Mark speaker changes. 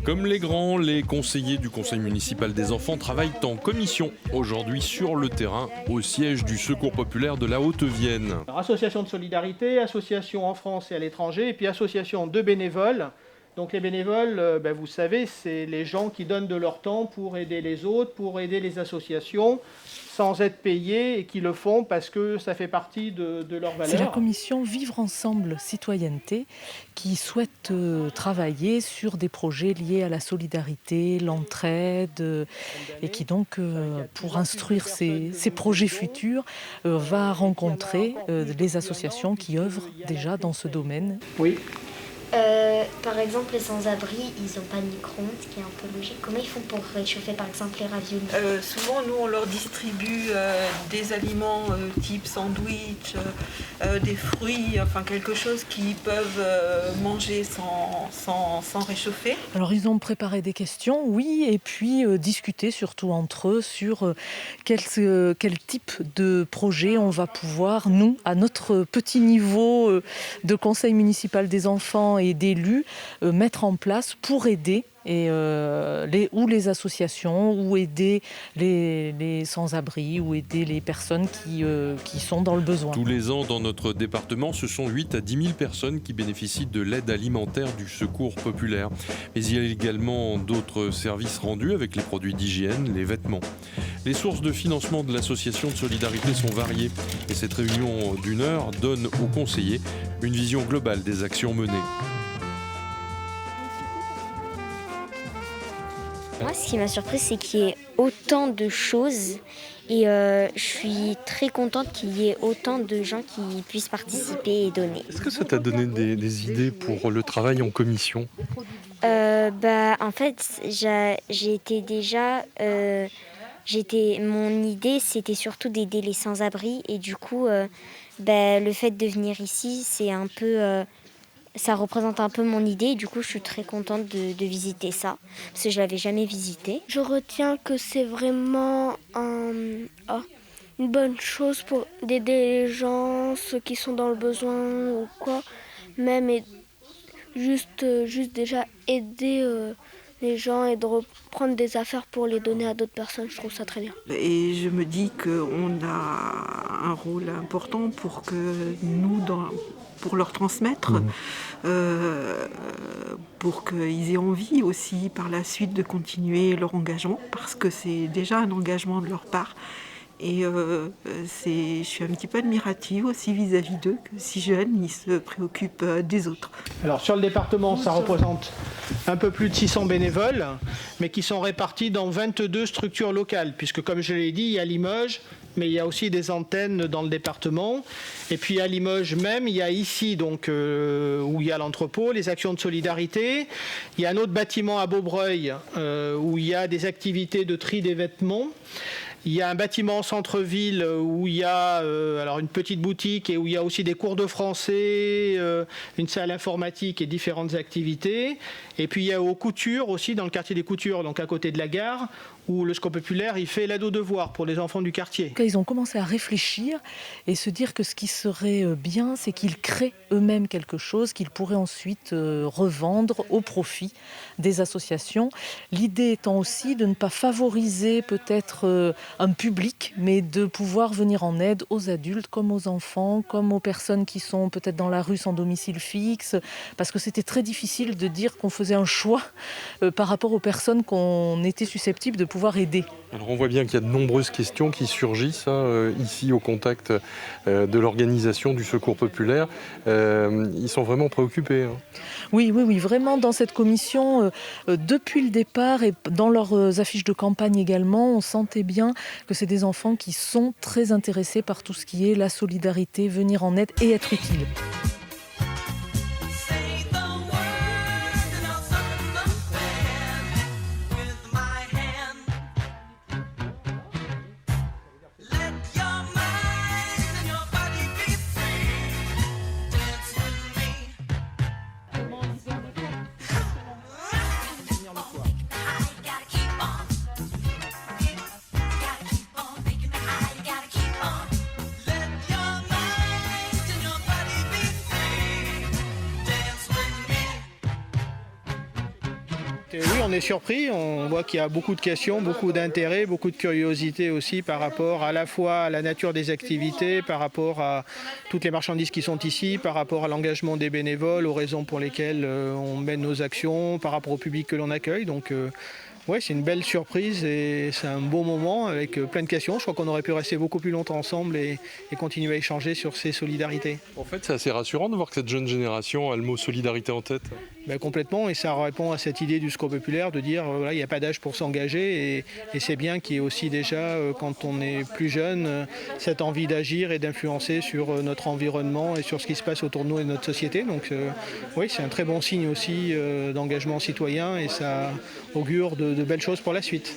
Speaker 1: Comme les grands, les conseillers du conseil municipal des enfants travaillent en commission aujourd'hui sur le terrain au siège du Secours populaire de la Haute-Vienne.
Speaker 2: Alors, association de solidarité, association en France et à l'étranger, et puis association de bénévoles. Donc les bénévoles, vous savez, c'est les gens qui donnent de leur temps pour aider les autres, pour aider les associations, sans être payés, et qui le font parce que ça fait partie de leurs valeurs.
Speaker 3: C'est la commission Vivre Ensemble Citoyenneté qui souhaite travailler sur des projets liés à la solidarité, l'entraide, et qui donc, pour instruire ces projets futurs, va rencontrer les associations qui œuvrent déjà dans ce domaine.
Speaker 2: Oui.
Speaker 4: Par exemple, les sans-abri, ils n'ont pas de micro-ondes, ce qui est un peu logique. Comment ils font pour réchauffer, par exemple, les raviolis ?
Speaker 5: Souvent, nous, on leur distribue des aliments type sandwich, des fruits, enfin quelque chose qu'ils peuvent manger sans réchauffer.
Speaker 3: Alors, ils ont préparé des questions, oui, et puis discuter surtout entre eux sur quel type de projet on va pouvoir, nous, à notre petit niveau de conseil municipal des enfants et d'élus, mettre en place pour aider les associations, ou aider les sans-abri, ou aider les personnes qui sont dans le besoin.
Speaker 1: Tous les ans, dans notre département, ce sont 8 à 10 000 personnes qui bénéficient de l'aide alimentaire du Secours populaire. Mais il y a également d'autres services rendus avec les produits d'hygiène, les vêtements. Les sources de financement de l'association de solidarité sont variées et cette réunion d'une heure donne aux conseillers une vision globale des actions menées.
Speaker 4: Moi, ce qui m'a surprise, c'est qu'il y ait autant de choses. Et je suis très contente qu'il y ait autant de gens qui puissent participer et donner.
Speaker 1: Est-ce que ça t'a donné des idées pour le travail en commission ?
Speaker 4: En fait, mon idée, c'était surtout d'aider les sans-abri. Et du coup, le fait de venir ici, c'est un peu... ça représente un peu mon idée, du coup je suis très contente de visiter ça, parce que je ne l'avais jamais visité.
Speaker 6: Je retiens que c'est vraiment une bonne chose pour d'aider les gens, ceux qui sont dans le besoin ou quoi, même juste déjà aider les gens et de reprendre des affaires pour les donner à d'autres personnes, je trouve ça très bien.
Speaker 5: Et je me dis qu'on a un rôle important pour que nous, pour leur transmettre, pour qu'ils aient envie aussi par la suite de continuer leur engagement, parce que c'est déjà un engagement de leur part. Et je suis un petit peu admirative aussi vis-à-vis d'eux, que si jeunes, ils se préoccupent des autres.
Speaker 2: Alors sur le département, ça représente un peu plus de 600 bénévoles, mais qui sont répartis dans 22 structures locales, puisque comme je l'ai dit, il y a Limoges, mais il y a aussi des antennes dans le département. Et puis à Limoges même, il y a ici donc, où il y a l'entrepôt, les actions de solidarité. Il y a un autre bâtiment à Beaubreuil où il y a des activités de tri des vêtements. Il y a un bâtiment en centre-ville où il y a une petite boutique et où il y a aussi des cours de français, une salle informatique et différentes activités. Et puis il y a aux Coutures aussi, dans le quartier des Coutures, donc à côté de la gare, où le Secours populaire il fait l'aide aux devoirs pour les enfants du quartier.
Speaker 3: Ils ont commencé à réfléchir et se dire que ce qui serait bien, c'est qu'ils créent eux-mêmes quelque chose qu'ils pourraient ensuite revendre au profit des associations. L'idée étant aussi de ne pas favoriser peut-être un public, mais de pouvoir venir en aide aux adultes comme aux enfants, comme aux personnes qui sont peut-être dans la rue sans domicile fixe, parce que c'était très difficile de dire qu'on faisait un choix par rapport aux personnes qu'on était susceptible de pouvoir aider.
Speaker 1: Alors on voit bien qu'il y a de nombreuses questions qui surgissent ici au contact de l'organisation du Secours populaire. Ils sont vraiment préoccupés.
Speaker 3: Oui, vraiment dans cette commission, depuis le départ et dans leurs affiches de campagne également, on sentait bien que c'est des enfants qui sont très intéressés par tout ce qui est la solidarité, venir en aide et être utile.
Speaker 2: on est surpris. On voit qu'il y a beaucoup de questions, beaucoup d'intérêt, beaucoup de curiosité aussi par rapport à la fois à la nature des activités, par rapport à toutes les marchandises qui sont ici, par rapport à l'engagement des bénévoles, aux raisons pour lesquelles on mène nos actions, par rapport au public que l'on accueille. Donc ouais, c'est une belle surprise et c'est un beau moment avec plein de questions. Je crois qu'on aurait pu rester beaucoup plus longtemps ensemble et continuer à échanger sur ces solidarités.
Speaker 1: En fait, c'est assez rassurant de voir que cette jeune génération a le mot solidarité en tête.
Speaker 2: Complètement, et ça répond à cette idée du secours populaire de dire voilà, il n'y a pas d'âge pour s'engager et c'est bien qu'il y ait aussi déjà, quand on est plus jeune, cette envie d'agir et d'influencer sur notre environnement et sur ce qui se passe autour de nous et de notre société. Donc oui, c'est un très bon signe aussi d'engagement citoyen et ça augure de belles choses pour la suite.